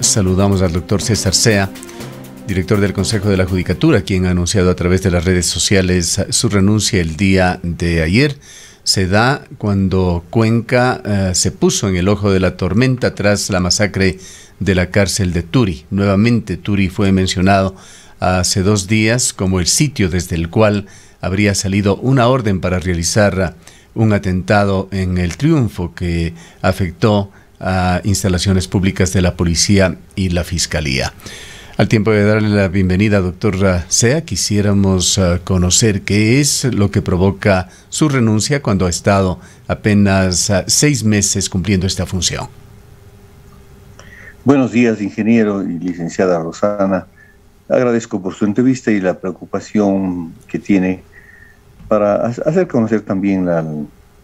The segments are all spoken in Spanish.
saludamos al doctor César Sea, director del Consejo de la Judicatura, quien ha anunciado a través de las redes sociales su renuncia el día de ayer. Se da cuando Cuenca se puso en el ojo de la tormenta tras la masacre de la cárcel de Turi. Nuevamente, Turi fue mencionado hace 2 días como el sitio desde el cual habría salido una orden para realizar un atentado en el Triunfo que afectó a instalaciones públicas de la policía y la fiscalía. Al tiempo de darle la bienvenida, doctor Sea, quisiéramos conocer qué es lo que provoca su renuncia cuando ha estado apenas 6 meses cumpliendo esta función. Buenos días, ingeniero y licenciada Rosana. Agradezco por su entrevista y la preocupación que tiene para hacer conocer también a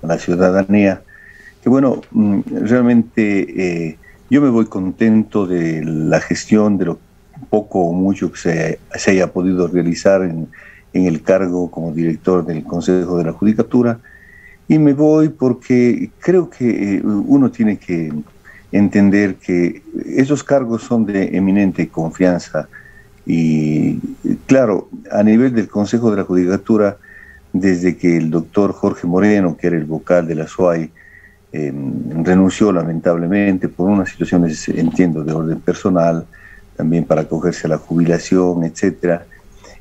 la ciudadanía que, bueno, realmente yo me voy contento de la gestión, de lo poco o mucho que se haya podido realizar en el cargo como director del Consejo de la Judicatura, y me voy porque creo que uno tiene que entender que esos cargos son de eminente confianza. Y claro, a nivel del Consejo de la Judicatura, desde que el doctor Jorge Moreno, que era el vocal de la SUAY, renunció lamentablemente por unas situaciones, entiendo, de orden personal, también para acogerse a la jubilación, etcétera.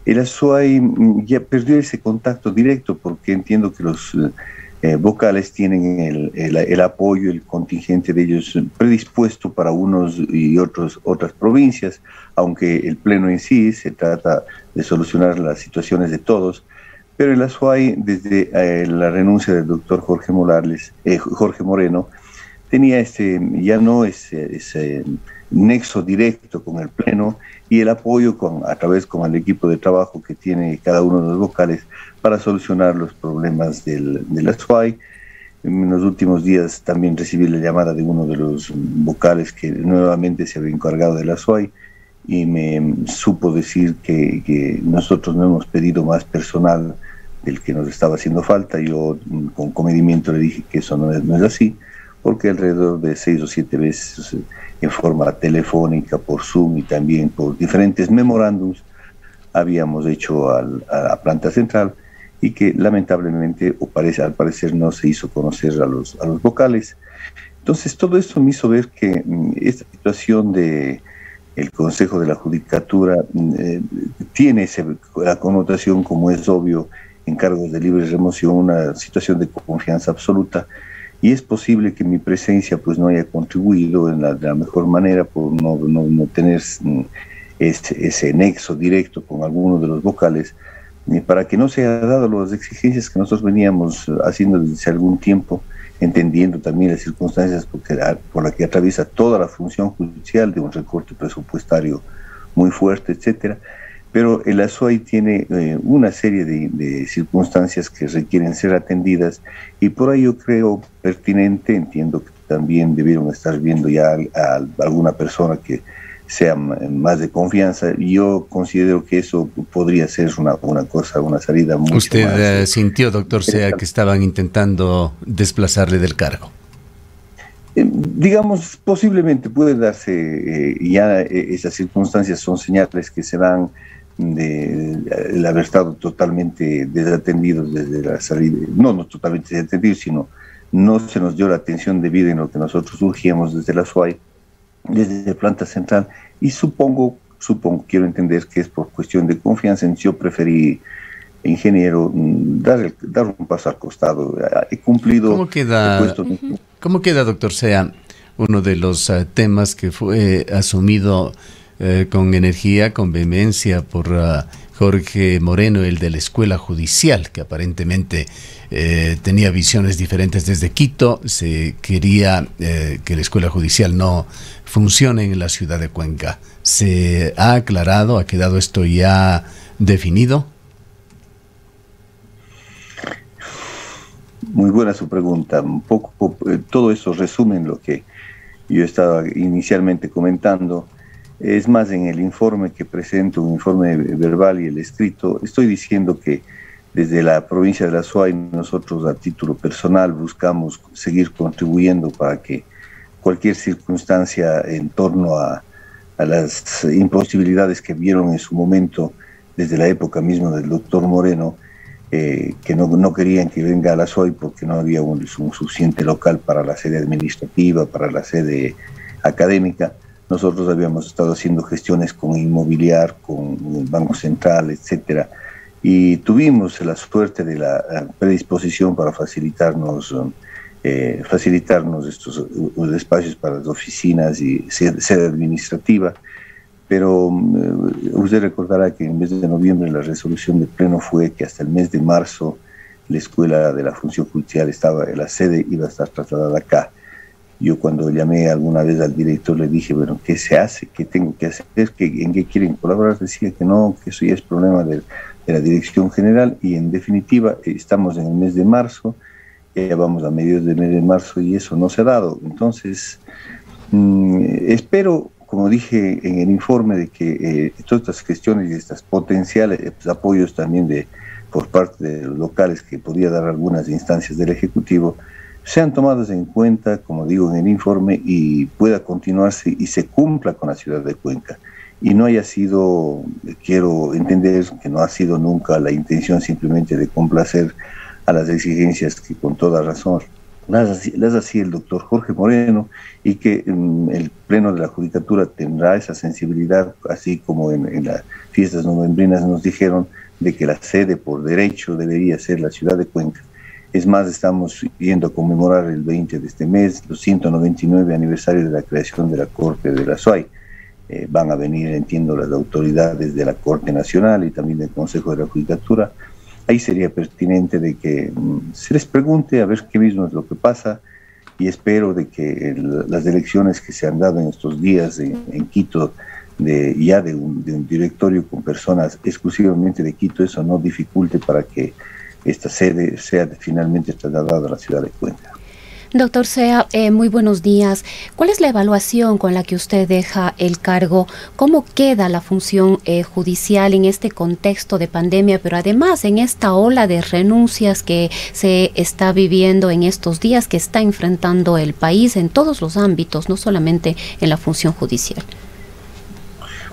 El SUAY ya perdió ese contacto directo porque entiendo que los vocales tienen el apoyo, el contingente de ellos predispuesto para unos y otras provincias, aunque el pleno en sí se trata de solucionar las situaciones de todos. Pero el SUAY, desde la renuncia del doctor Jorge Moreno, tenía ya no ese nexo directo con el pleno y el apoyo a través con el equipo de trabajo que tiene cada uno de los vocales para solucionar los problemas de la SUAY. En los últimos días también recibí la llamada de uno de los vocales que nuevamente se había encargado de la SUAY y me supo decir que nosotros no hemos pedido más personal del que nos estaba haciendo falta. Yo con comedimiento le dije que eso no es así, porque alrededor de 6 o 7 veces en forma telefónica, por Zoom y también por diferentes memorándums habíamos hecho a la planta central y que lamentablemente al parecer no se hizo conocer a los vocales. Entonces todo esto me hizo ver que esta situación de el Consejo de la Judicatura tiene la connotación, como es obvio, en cargos de libre remoción, una situación de confianza absoluta, y es posible que mi presencia pues no haya contribuido de la mejor manera por no tener ese nexo directo con alguno de los vocales, para que no se haya dado las exigencias que nosotros veníamos haciendo desde algún tiempo, entendiendo también las circunstancias por las que atraviesa toda la función judicial, de un recorte presupuestario muy fuerte, etcétera. Pero el SUAY tiene una serie de circunstancias que requieren ser atendidas, y por ello creo pertinente, entiendo que también debieron estar viendo ya a alguna persona que sea más de confianza, y yo considero que eso podría ser una salida mucho más. ¿Usted sintió, doctor Sea, que estaban intentando desplazarle del cargo? Digamos, posiblemente puede darse, ya esas circunstancias son señales que se dan de haber estado totalmente desatendidos desde la salida, no totalmente desatendidos, sino no se nos dio la atención debida en lo que nosotros urgíamos desde la SUAY, desde la planta central, y supongo, quiero entender que es por cuestión de confianza. Yo preferí, ingeniero, dar un paso al costado. He cumplido. ¿Cómo queda, doctor Sea, uno de los temas que fue asumido con energía, con vehemencia por Jorge Moreno, el de la Escuela Judicial, que aparentemente tenía visiones diferentes desde Quito? Se quería que la Escuela Judicial no funcione en la ciudad de Cuenca. ¿Se ha aclarado? ¿Ha quedado esto ya definido? Muy buena su pregunta. Un poco todo eso resume en lo que yo estaba inicialmente comentando. Es más, en el informe que presento, un informe verbal y el escrito, estoy diciendo que desde la provincia de la SUAY nosotros a título personal buscamos seguir contribuyendo para que cualquier circunstancia en torno a a las imposibilidades que vieron en su momento desde la época misma del doctor Moreno, que no querían que venga a la SOI porque no había un suficiente local para la sede administrativa, para la sede académica. Nosotros habíamos estado haciendo gestiones con Inmobiliar, con el Banco Central, etcétera, y tuvimos la suerte de la predisposición para facilitarnos estos espacios para las oficinas y sede administrativa. Pero usted recordará que en el mes de noviembre la resolución del Pleno fue que hasta el mes de marzo la Escuela de la Función Judicial la sede iba a estar trasladada acá. Yo cuando llamé alguna vez al director le dije, bueno, ¿qué se hace? ¿Qué tengo que hacer? ¿En qué quieren colaborar? Decía que no, que eso ya es problema de la Dirección General, y en definitiva estamos en el mes de marzo, ya vamos a mediados del mes de marzo y eso no se ha dado. Entonces, espero, como dije en el informe, de que todas estas cuestiones y estas potenciales apoyos también por parte de los locales que podría dar algunas instancias del Ejecutivo sean tomadas en cuenta, como digo en el informe, y pueda continuarse y se cumpla con la ciudad de Cuenca. Y no haya sido, quiero entender que no ha sido nunca la intención simplemente de complacer a las exigencias que con toda razón las hacía el doctor Jorge Moreno, y que el Pleno de la Judicatura tendrá esa sensibilidad, así como en las fiestas novembrinas nos dijeron de que la sede por derecho debería ser la ciudad de Cuenca. Es más, estamos yendo a conmemorar el 20 de este mes los 199 aniversarios de la creación de la Corte de la SOAI. Van a venir, entiendo, las autoridades de la Corte Nacional y también del Consejo de la Judicatura. Ahí sería pertinente de que se les pregunte a ver qué mismo es lo que pasa, y espero de que las elecciones que se han dado en estos días en Quito, de un directorio con personas exclusivamente de Quito, eso no dificulte para que esta sede sea finalmente trasladada a la ciudad de Cuenca. Doctor Sea, muy buenos días. ¿Cuál es la evaluación con la que usted deja el cargo? ¿Cómo queda la función judicial en este contexto de pandemia, pero además en esta ola de renuncias que se está viviendo en estos días, que está enfrentando el país en todos los ámbitos, no solamente en la función judicial?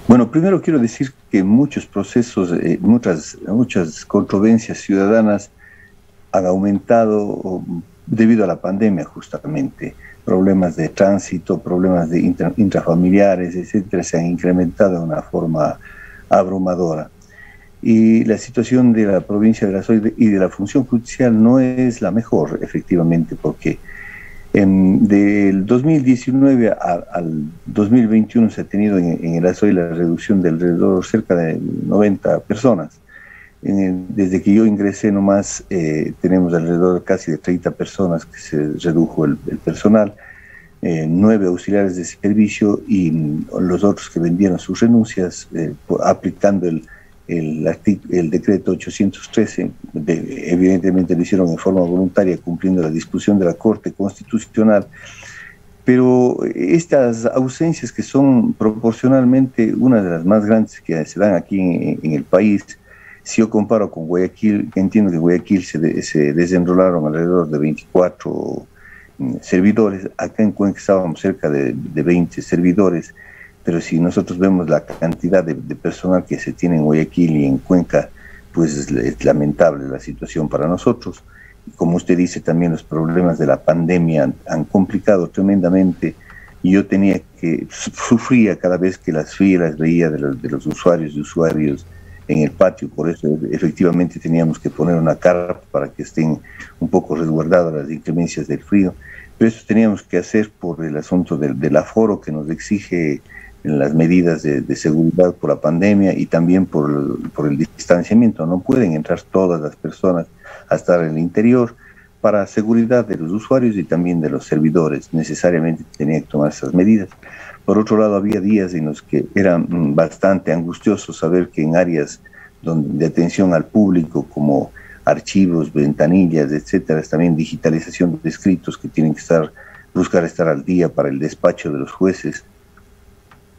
Bueno, primero quiero decir que muchos procesos, muchas controversias ciudadanas han aumentado debido a la pandemia, justamente. Problemas de tránsito, problemas intrafamiliares, etcétera, se han incrementado de una forma abrumadora. Y la situación de la provincia de la SOI y de la función judicial no es la mejor, efectivamente, porque del 2019 al 2021 se ha tenido en el ASOI la reducción de alrededor cerca de 90 personas. Desde que yo ingresé nomás tenemos alrededor casi de 30 personas que se redujo el personal, 9 auxiliares de servicio y los otros que vendieron sus renuncias aplicando el decreto 813, evidentemente lo hicieron en forma voluntaria, cumpliendo la disposición de la Corte Constitucional, pero estas ausencias, que son proporcionalmente una de las más grandes que se dan aquí en el país, si yo comparo con Guayaquil, entiendo que en Guayaquil se desenrolaron alrededor de 24 servidores, acá en Cuenca estábamos cerca de 20 servidores, pero si nosotros vemos la cantidad de personal que se tiene en Guayaquil y en Cuenca, pues es lamentable la situación para nosotros. Como usted dice, también los problemas de la pandemia han complicado tremendamente, y yo sufría cada vez que las filas veía de los usuarios en el patio. Por eso efectivamente teníamos que poner una carpa para que estén un poco resguardadas las inclemencias del frío, pero eso teníamos que hacer por el asunto del aforo que nos exige las medidas de seguridad por la pandemia, y también por el distanciamiento. No pueden entrar todas las personas a estar en el interior, para seguridad de los usuarios y también de los servidores. Necesariamente tenían que tomar esas medidas. Por otro lado, había días en los que era bastante angustioso saber que en áreas de atención al público, como archivos, ventanillas, etcétera, también digitalización de escritos que tienen que buscar estar al día para el despacho de los jueces.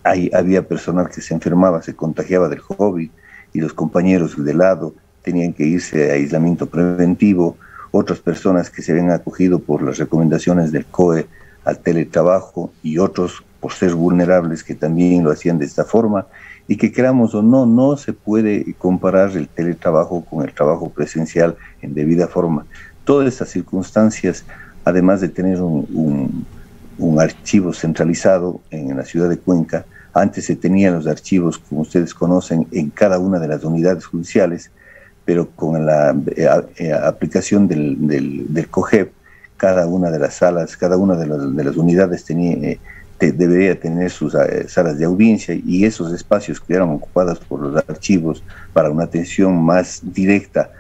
Había personal que se enfermaba, se contagiaba del COVID, y los compañeros de lado tenían que irse a aislamiento preventivo. Otras personas que se habían acogido por las recomendaciones del COE al teletrabajo, y otros por ser vulnerables, que también lo hacían de esta forma, y que queramos o no, no se puede comparar el teletrabajo con el trabajo presencial en debida forma. Todas estas circunstancias, además de tener un archivo centralizado en la ciudad de Cuenca, antes se tenían los archivos, como ustedes conocen, en cada una de las unidades judiciales, pero con la aplicación del COGEP, cada una de las salas, cada una de las unidades debería tener sus salas de audiencia, y esos espacios quedaron ocupados por los archivos para una atención más directa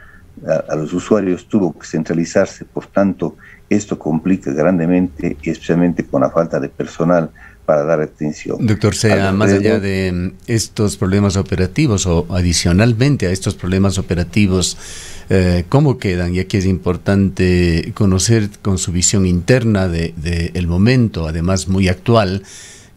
a los usuarios, tuvo que centralizarse. Por tanto, esto complica grandemente, especialmente con la falta de personal para dar atención. Doctor Sea, más allá de estos problemas operativos o adicionalmente a estos problemas operativos, ¿cómo quedan? Y aquí es importante conocer con su visión interna el momento, además muy actual,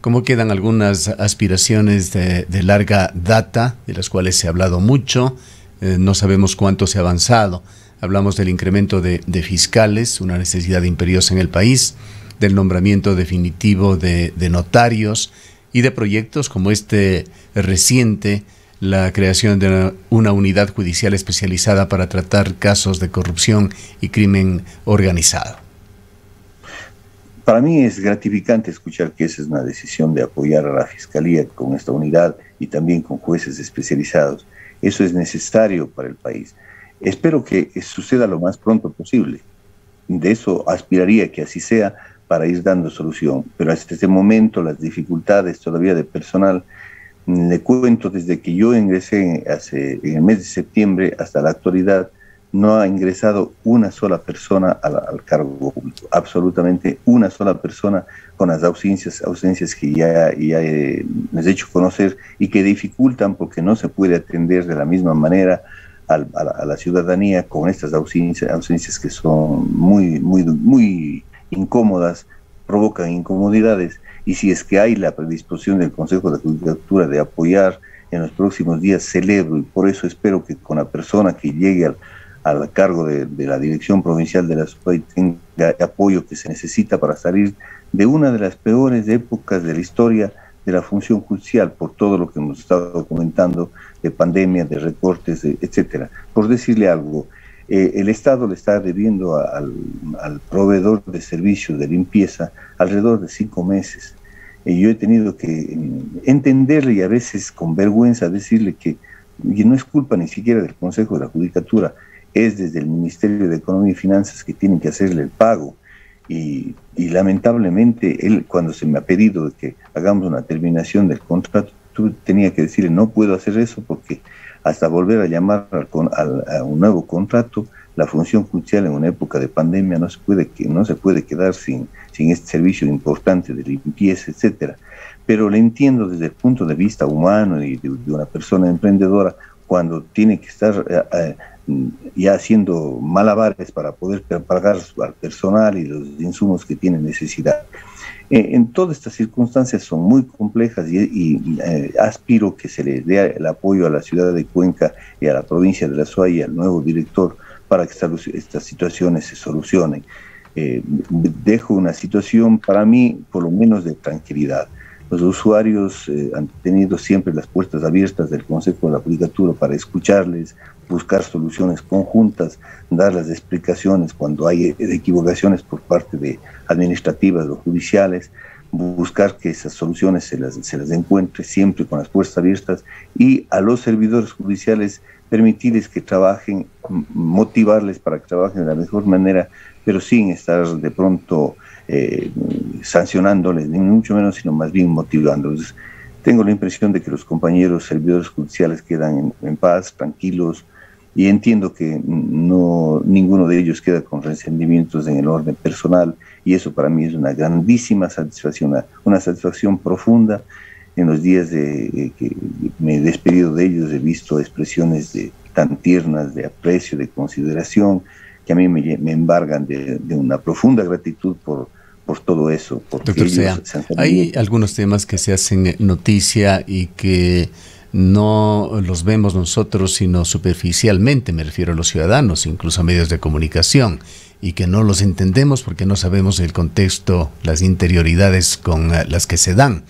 cómo quedan algunas aspiraciones de larga data, de las cuales se ha hablado mucho, no sabemos cuánto se ha avanzado. Hablamos del incremento de fiscales, una necesidad imperiosa en el país, del nombramiento definitivo de notarios y de proyectos como este reciente, la creación de una unidad judicial especializada para tratar casos de corrupción y crimen organizado. Para mí es gratificante escuchar que esa es una decisión de apoyar a la Fiscalía con esta unidad y también con jueces especializados. Eso es necesario para el país. Espero que suceda lo más pronto posible. De eso aspiraría que así sea, para ir dando solución, pero hasta este momento las dificultades todavía de personal, le cuento desde que yo ingresé en el mes de septiembre hasta la actualidad, no ha ingresado una sola persona al cargo público, absolutamente una sola persona, con las ausencias que ya les he hecho conocer y que dificultan porque no se puede atender de la misma manera a la ciudadanía con estas ausencias que son muy incómodas, provocan incomodidades, y si es que hay la predisposición del Consejo de la Judicatura de apoyar en los próximos días, celebro, y por eso espero que con la persona que llegue al cargo de la Dirección Provincial de la SUAY tenga el apoyo que se necesita para salir de una de las peores épocas de la historia de la función judicial, por todo lo que hemos estado comentando, de pandemia, de recortes, etcétera. Por decirle algo, el Estado le está debiendo al proveedor de servicios de limpieza alrededor de 5 meses. Yo he tenido que entenderle, y a veces con vergüenza decirle que no es culpa ni siquiera del Consejo de la Judicatura, es desde el Ministerio de Economía y Finanzas que tienen que hacerle el pago. Y lamentablemente él, cuando se me ha pedido que hagamos una terminación del contrato, tenía que decirle no puedo hacer eso porque hasta volver a llamar a un nuevo contrato, la función judicial en una época de pandemia no se puede quedar sin este servicio importante de limpieza, etcétera. Pero le entiendo desde el punto de vista humano y de una persona emprendedora, cuando tiene que estar ya haciendo malabares para poder pagar al personal y los insumos que tiene necesidad. En todas estas circunstancias son muy complejas y aspiro que se le dé el apoyo a la ciudad de Cuenca y a la provincia de La Suay y al nuevo director para que estas situaciones se solucionen. Dejo una situación para mí por lo menos de tranquilidad. Los usuarios han tenido siempre las puertas abiertas del Consejo de la Judicatura para escucharles, buscar soluciones conjuntas, dar las explicaciones cuando hay equivocaciones por parte de administrativas o judiciales, buscar que esas soluciones se las encuentre siempre con las puertas abiertas, y a los servidores judiciales permitirles que trabajen, motivarles para que trabajen de la mejor manera, pero sin estar de pronto sancionándoles, ni mucho menos, sino más bien motivándoles. Tengo la impresión de que los compañeros servidores judiciales quedan en paz, tranquilos, y entiendo que ninguno de ellos queda con resentimientos en el orden personal, y eso para mí es una grandísima satisfacción, una satisfacción profunda. En los días que me he despedido de ellos he visto expresiones tan tiernas de aprecio, de consideración, que a mí me embargan de una profunda gratitud por todo eso. Doctor Sea, hay algunos temas que se hacen noticia y que no los vemos nosotros sino superficialmente, me refiero a los ciudadanos, incluso a medios de comunicación, y que no los entendemos porque no sabemos el contexto, las interioridades con las que se dan.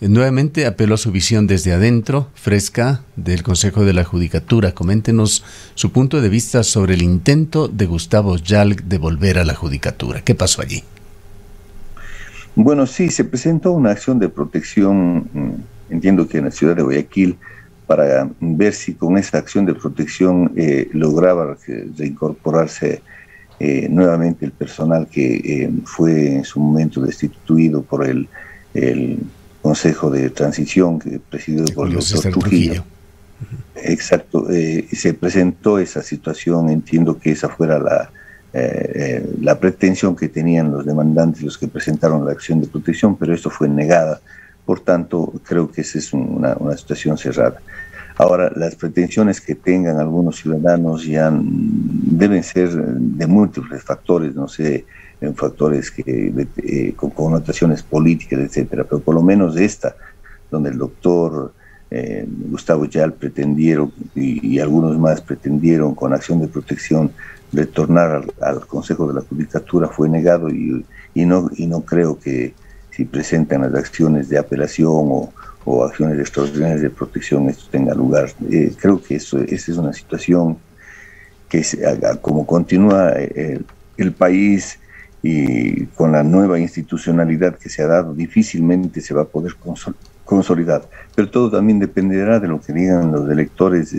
Nuevamente apelo a su visión desde adentro, fresca, del Consejo de la Judicatura. Coméntenos su punto de vista sobre el intento de Gustavo Yalc de volver a la Judicatura. ¿Qué pasó allí? Bueno, sí, se presentó una acción de protección, entiendo que en la ciudad de Guayaquil, para ver si con esa acción de protección lograba reincorporarse nuevamente el personal que fue en su momento destituido por el Consejo de Transición que presidió por el doctor Trujillo. Exacto, se presentó esa situación, entiendo que esa fuera la pretensión que tenían los demandantes, los que presentaron la acción de protección, pero esto fue negada, por tanto creo que esa es una situación cerrada. Ahora, las pretensiones que tengan algunos ciudadanos ya deben ser de múltiples factores, no sé, factores con connotaciones políticas, etcétera, pero por lo menos esta, donde el doctor Gustavo Yalc pretendieron y algunos más pretendieron con acción de protección retornar al Consejo de la Judicatura, fue negado y no creo que si presentan las acciones de apelación o acciones extraordinarias de protección esto tenga lugar. Creo que esa es una situación que como continúa el país y con la nueva institucionalidad que se ha dado, difícilmente se va a poder consolidar. Pero todo también dependerá de lo que digan los electores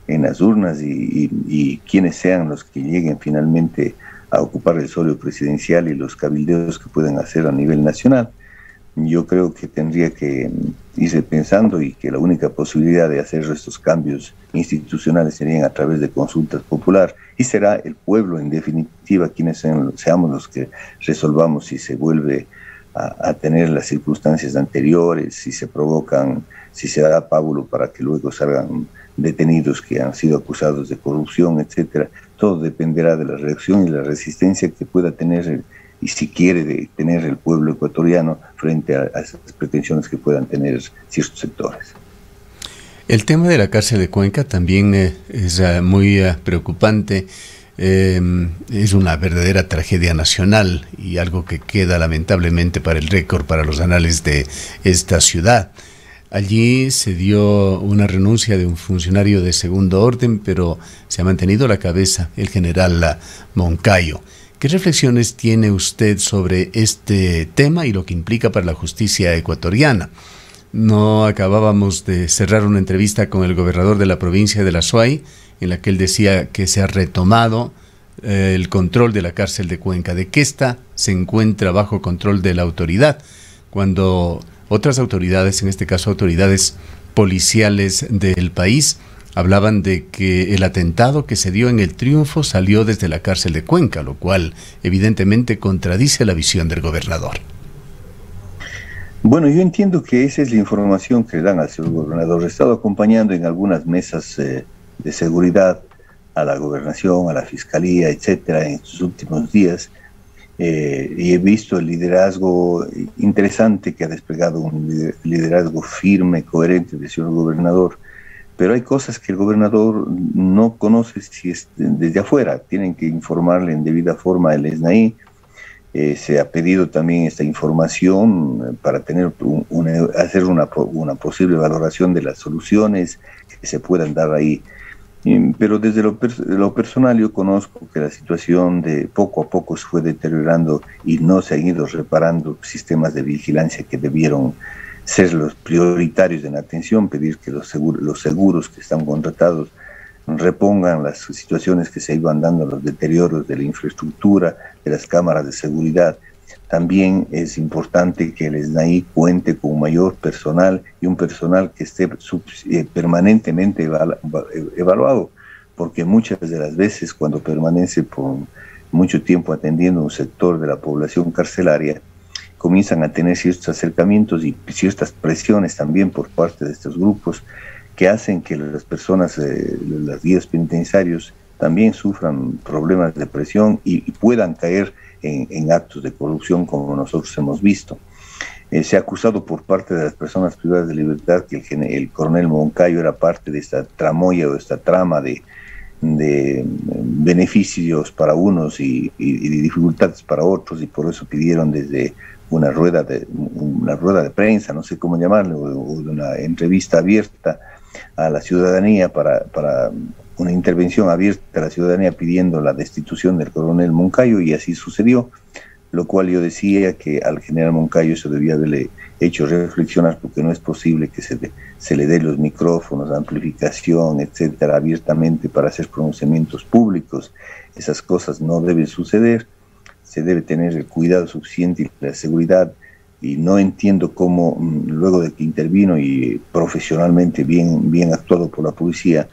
en las urnas y quienes sean los que lleguen finalmente a ocupar el solio presidencial y los cabildeos que puedan hacer a nivel nacional. Yo creo que tendría que irse pensando y que la única posibilidad de hacer estos cambios institucionales serían a través de consultas populares y será el pueblo en definitiva quienes seamos los que resolvamos si se vuelve a tener las circunstancias anteriores, si se da pábulo para que luego salgan detenidos que han sido acusados de corrupción, etcétera. Todo dependerá de la reacción y la resistencia que pueda tener y si quiere tener el pueblo ecuatoriano frente a esas pretensiones que puedan tener ciertos sectores. El tema de la cárcel de Cuenca también es muy preocupante. Es una verdadera tragedia nacional y algo que queda lamentablemente para el récord, para los anales de esta ciudad. Allí se dio una renuncia de un funcionario de segundo orden, pero se ha mantenido la cabeza, el general Moncayo. ¿Qué reflexiones tiene usted sobre este tema y lo que implica para la justicia ecuatoriana? No acabábamos de cerrar una entrevista con el gobernador de la provincia de La Suay, en la que él decía que se ha retomado el control de la cárcel de Cuenca, de que ésta se encuentra bajo control de la autoridad, cuando otras autoridades, en este caso autoridades policiales del país, hablaban de que el atentado que se dio en El Triunfo salió desde la cárcel de Cuenca, lo cual evidentemente contradice la visión del gobernador. Bueno, yo entiendo que esa es la información que le dan al señor gobernador. He estado acompañando en algunas mesas de seguridad a la gobernación, a la fiscalía, etcétera, en estos últimos días, y he visto el liderazgo interesante que ha desplegado, un liderazgo firme, coherente del señor gobernador. Pero hay cosas que el gobernador no conoce si es desde afuera. Tienen que informarle en debida forma el SNAI. Se ha pedido también esta información para hacer una posible valoración de las soluciones que se puedan dar ahí. Pero desde lo personal yo conozco que la situación de poco a poco se fue deteriorando y no se han ido reparando sistemas de vigilancia que debieron ser los prioritarios en atención, pedir que los seguros que están contratados repongan las situaciones que se iban dando, los deterioros de la infraestructura, de las cámaras de seguridad. También es importante que el SNAI cuente con mayor personal y un personal que esté permanentemente evaluado, porque muchas de las veces cuando permanece por mucho tiempo atendiendo un sector de la población carcelaria, comienzan a tener ciertos acercamientos y ciertas presiones también por parte de estos grupos que hacen que las personas, los guías penitenciarios, también sufran problemas de presión y puedan caer en actos de corrupción como nosotros hemos visto. Se ha acusado por parte de las personas privadas de libertad que el coronel Moncayo era parte de esta tramoya o esta trama de beneficios para unos y dificultades para otros, y por eso pidieron desde una rueda de prensa, no sé cómo llamarlo, o una entrevista abierta a la ciudadanía para una intervención abierta a la ciudadanía pidiendo la destitución del coronel Moncayo, y así sucedió, lo cual yo decía que al general Moncayo eso debía haberle hecho reflexionar, porque no es posible que se le dé los micrófonos, amplificación, etcétera, abiertamente para hacer pronunciamientos públicos. Esas cosas no deben suceder, se debe tener el cuidado suficiente y la seguridad, y no entiendo cómo luego de que intervino y profesionalmente bien actuado por la policía,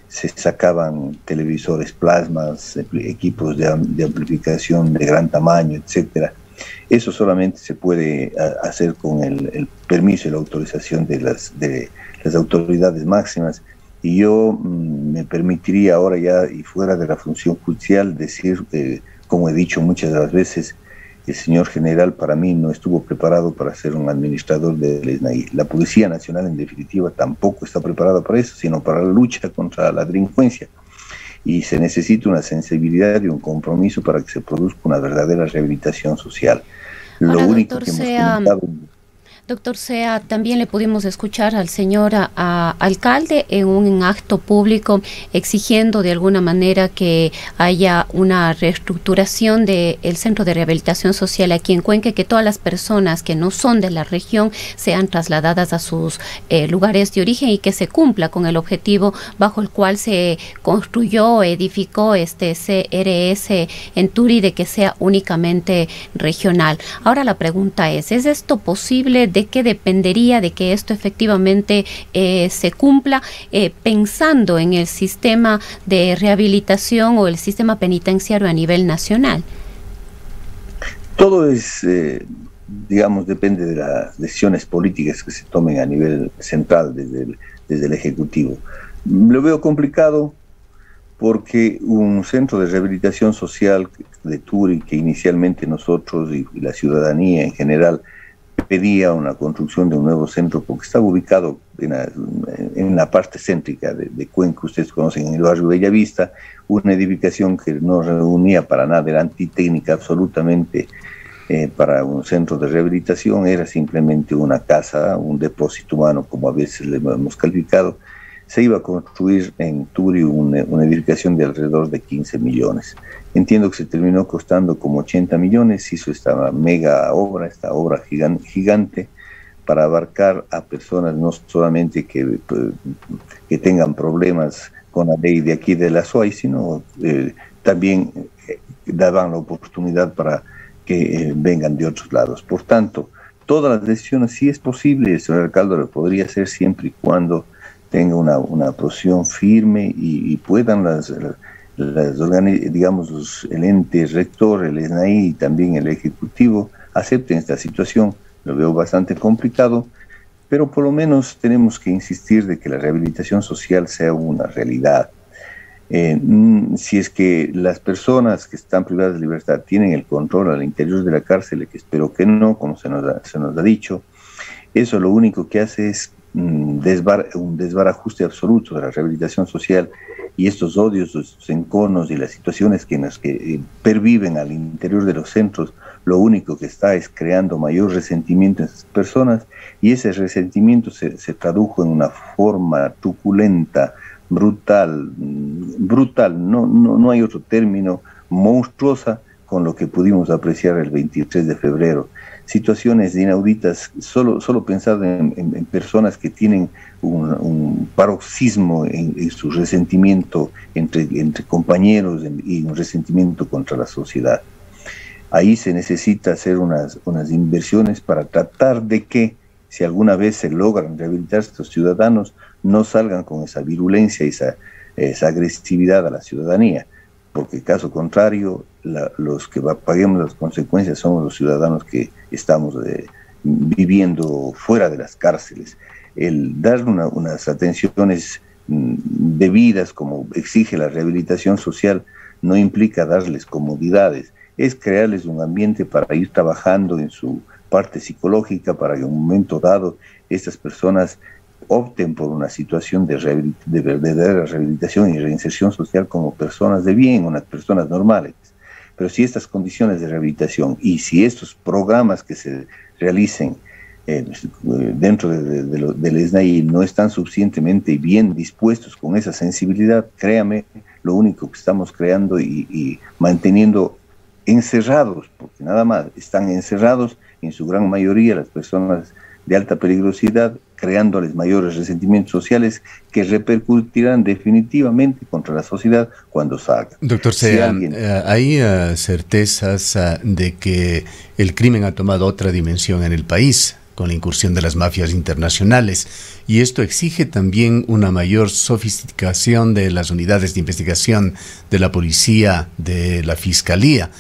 se sacaban televisores plasmas, equipos de amplificación de gran tamaño, etcétera. Eso solamente se puede hacer con el permiso y la autorización de las autoridades máximas. Y yo me permitiría ahora, ya y fuera de la función judicial, decir, como he dicho muchas de las veces, el señor general para mí no estuvo preparado para ser un administrador del SNAI. La Policía Nacional, en definitiva, tampoco está preparada para eso, sino para la lucha contra la delincuencia. Y se necesita una sensibilidad y un compromiso para que se produzca una verdadera rehabilitación social. Ahora, lo único que hemos comentado... Doctor Sea, también le pudimos escuchar al señor alcalde en un acto público exigiendo de alguna manera que haya una reestructuración del Centro de Rehabilitación Social aquí en Cuenca, que todas las personas que no son de la región sean trasladadas a sus lugares de origen, y que se cumpla con el objetivo bajo el cual se construyó, edificó este CRS en Turi, de que sea únicamente regional. Ahora la pregunta ¿es esto posible? ¿De qué dependería de que esto efectivamente se cumpla, pensando en el sistema de rehabilitación o el sistema penitenciario a nivel nacional? Todo es, digamos, depende de las decisiones políticas que se tomen a nivel central desde el Ejecutivo. Lo veo complicado porque un centro de rehabilitación social de Turi, que inicialmente nosotros y la ciudadanía en general pedía una construcción de un nuevo centro, porque estaba ubicado en la parte céntrica de Cuenca, ustedes conocen, en el barrio Bellavista, una edificación que no reunía para nada, era antitécnica absolutamente para un centro de rehabilitación, era simplemente una casa, un depósito humano, como a veces le hemos calificado. Se iba a construir en Turi una edificación de alrededor de 15 millones. Entiendo que se terminó costando como 80 millones, hizo esta mega obra, esta obra gigante, para abarcar a personas no solamente que tengan problemas con la ley de aquí de la SOAI, sino también daban la oportunidad para que vengan de otros lados. Por tanto, todas las decisiones, sí es posible, el señor alcalde lo podría hacer siempre y cuando tenga una posición firme y puedan digamos, el ente rector, el SNAI y también el Ejecutivo acepten esta situación. Lo veo bastante complicado, pero por lo menos tenemos que insistir de que la rehabilitación social sea una realidad. Si es que las personas que están privadas de libertad tienen el control al interior de la cárcel, que espero que no, como se nos ha dicho, eso lo único que hace es un desbarajuste absoluto de la rehabilitación social, y estos odios, estos enconos y las situaciones en las que perviven al interior de los centros, lo único que está es creando mayor resentimiento en esas personas, y ese resentimiento se tradujo en una forma truculenta, brutal, no hay otro término, monstruosa, con lo que pudimos apreciar el 23 de febrero. Situaciones inauditas, solo pensar en personas que tienen un paroxismo en su resentimiento entre compañeros y un resentimiento contra la sociedad. Ahí se necesita hacer unas inversiones para tratar de que, si alguna vez se logran rehabilitar a estos ciudadanos, no salgan con esa virulencia y esa agresividad a la ciudadanía, porque caso contrario, los que paguemos las consecuencias somos los ciudadanos que estamos viviendo fuera de las cárceles. El dar unas atenciones debidas, como exige la rehabilitación social, no implica darles comodidades, es crearles un ambiente para ir trabajando en su parte psicológica para que en un momento dado estas personas opten por una situación de verdadera rehabilitación y reinserción social como personas de bien, unas personas normales. Pero si estas condiciones de rehabilitación y si estos programas que se realicen dentro del SNAI no están suficientemente bien dispuestos con esa sensibilidad, créame, lo único que estamos creando y manteniendo encerrados, porque nada más están encerrados en su gran mayoría las personas de alta peligrosidad, creándoles mayores resentimientos sociales que repercutirán definitivamente contra la sociedad cuando salgan. Doctor Sea, ¿hay certezas de que el crimen ha tomado otra dimensión en el país con la incursión de las mafias internacionales? Y esto exige también una mayor sofisticación de las unidades de investigación de la policía, de la fiscalía.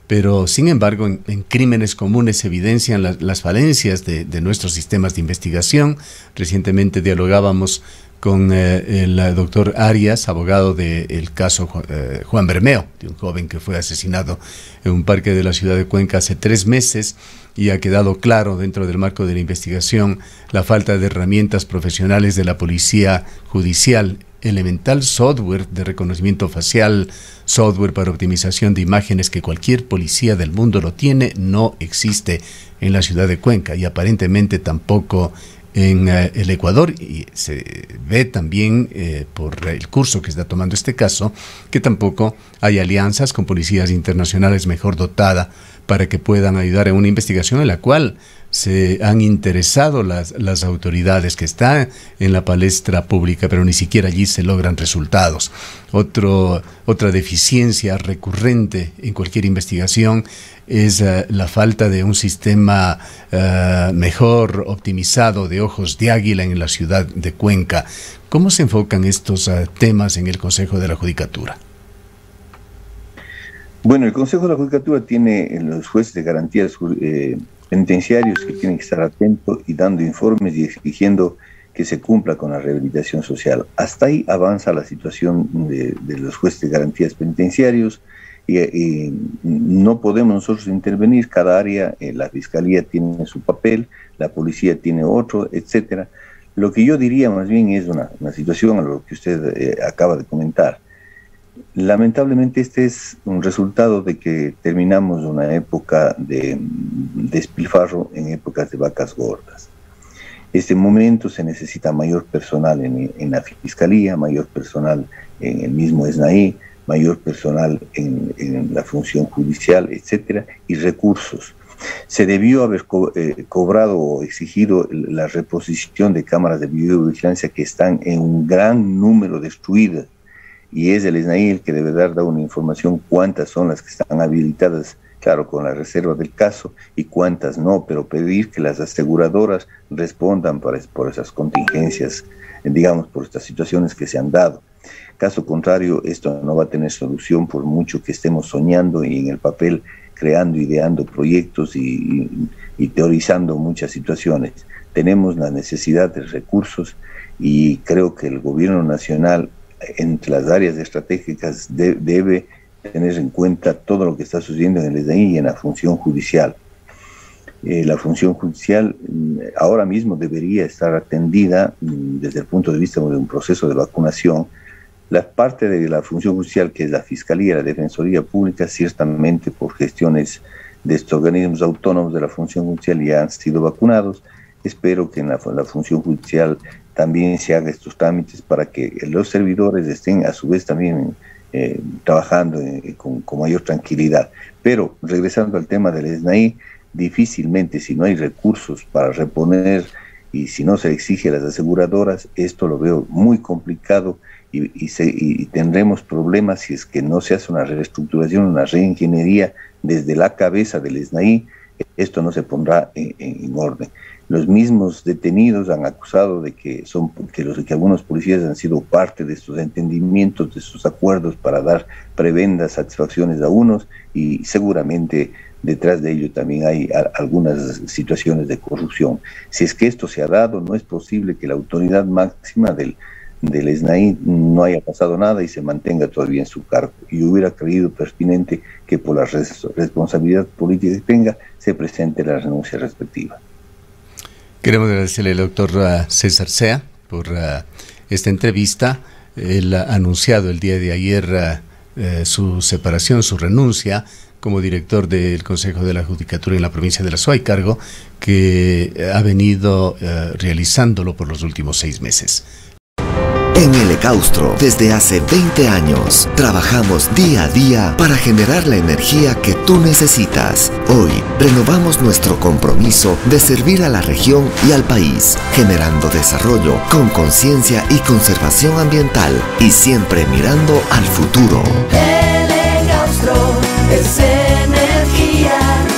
Pero, sin embargo, en crímenes comunes se evidencian las falencias de nuestros sistemas de investigación. Recientemente dialogábamos con el doctor Arias, abogado del caso Juan Bermeo, de un joven que fue asesinado en un parque de la ciudad de Cuenca hace 3 meses, y ha quedado claro dentro del marco de la investigación la falta de herramientas profesionales de la policía judicial. Elemental software de reconocimiento facial, software para optimización de imágenes que cualquier policía del mundo lo tiene, no existe en la ciudad de Cuenca y aparentemente tampoco en el Ecuador, y se ve también por el curso que está tomando este caso que tampoco hay alianzas con policías internacionales mejor dotadas para que puedan ayudar en una investigación en la cual se han interesado las autoridades, que están en la palestra pública, pero ni siquiera allí se logran resultados. Otra deficiencia recurrente en cualquier investigación es la falta de un sistema mejor optimizado de ojos de águila en la ciudad de Cuenca. ¿Cómo se enfocan estos temas en el Consejo de la Judicatura? Bueno, el Consejo de la Judicatura tiene los jueces de garantías penitenciarios que tienen que estar atentos y dando informes y exigiendo que se cumpla con la rehabilitación social. Hasta ahí avanza la situación de los jueces de garantías penitenciarios y no podemos nosotros intervenir. Cada área, la Fiscalía tiene su papel, la Policía tiene otro, etcétera. Lo que yo diría más bien es una situación a lo que usted acaba de comentar. Lamentablemente este es un resultado de que terminamos una época de despilfarro en épocas de vacas gordas. Este momento se necesita mayor personal en la Fiscalía, mayor personal en el mismo SNAI, mayor personal en la función judicial, etcétera, y recursos. Se debió haber cobrado o exigido la reposición de cámaras de videovigilancia que están en un gran número destruidas, y es el SNAI el que debe dar una información cuántas son las que están habilitadas, claro, con la reserva del caso, y cuántas no, pero pedir que las aseguradoras respondan por esas contingencias, digamos, por estas situaciones que se han dado. Caso contrario, esto no va a tener solución por mucho que estemos soñando y en el papel creando, ideando proyectos y teorizando muchas situaciones. Tenemos la necesidad de recursos y creo que el gobierno nacional, entre las áreas estratégicas, debe tener en cuenta todo lo que está sucediendo en el SNAI y en la función judicial. La función judicial ahora mismo debería estar atendida desde el punto de vista de un proceso de vacunación. La parte de la función judicial, que es la Fiscalía y la Defensoría Pública, ciertamente por gestiones de estos organismos autónomos de la función judicial ya han sido vacunados. Espero que en la función judicial también se hagan estos trámites para que los servidores estén a su vez también trabajando con mayor tranquilidad. Pero regresando al tema del SNAI, difícilmente, si no hay recursos para reponer y si no se exige a las aseguradoras, esto lo veo muy complicado y tendremos problemas si es que no se hace una reestructuración, una reingeniería desde la cabeza del SNAI. Esto no se pondrá en orden. Los mismos detenidos han acusado de que algunos policías han sido parte de estos entendimientos, de estos acuerdos para dar prebendas satisfacciones a unos, y seguramente detrás de ello también hay algunas situaciones de corrupción. Si es que esto se ha dado, no es posible que la autoridad máxima del SNAI no haya pasado nada y se mantenga todavía en su cargo. Y hubiera creído pertinente que por la responsabilidad política que tenga, se presente la renuncia respectiva. Queremos agradecerle al doctor César Sea por esta entrevista. Él ha anunciado el día de ayer su separación, su renuncia como director del Consejo de la Judicatura en la provincia de La Suay, cargo que ha venido realizándolo por los últimos 6 meses. En el Ecaustro, desde hace 20 años, trabajamos día a día para generar la energía que tú necesitas. Hoy, renovamos nuestro compromiso de servir a la región y al país, generando desarrollo con conciencia y conservación ambiental, y siempre mirando al futuro. El Ecaustro es energía.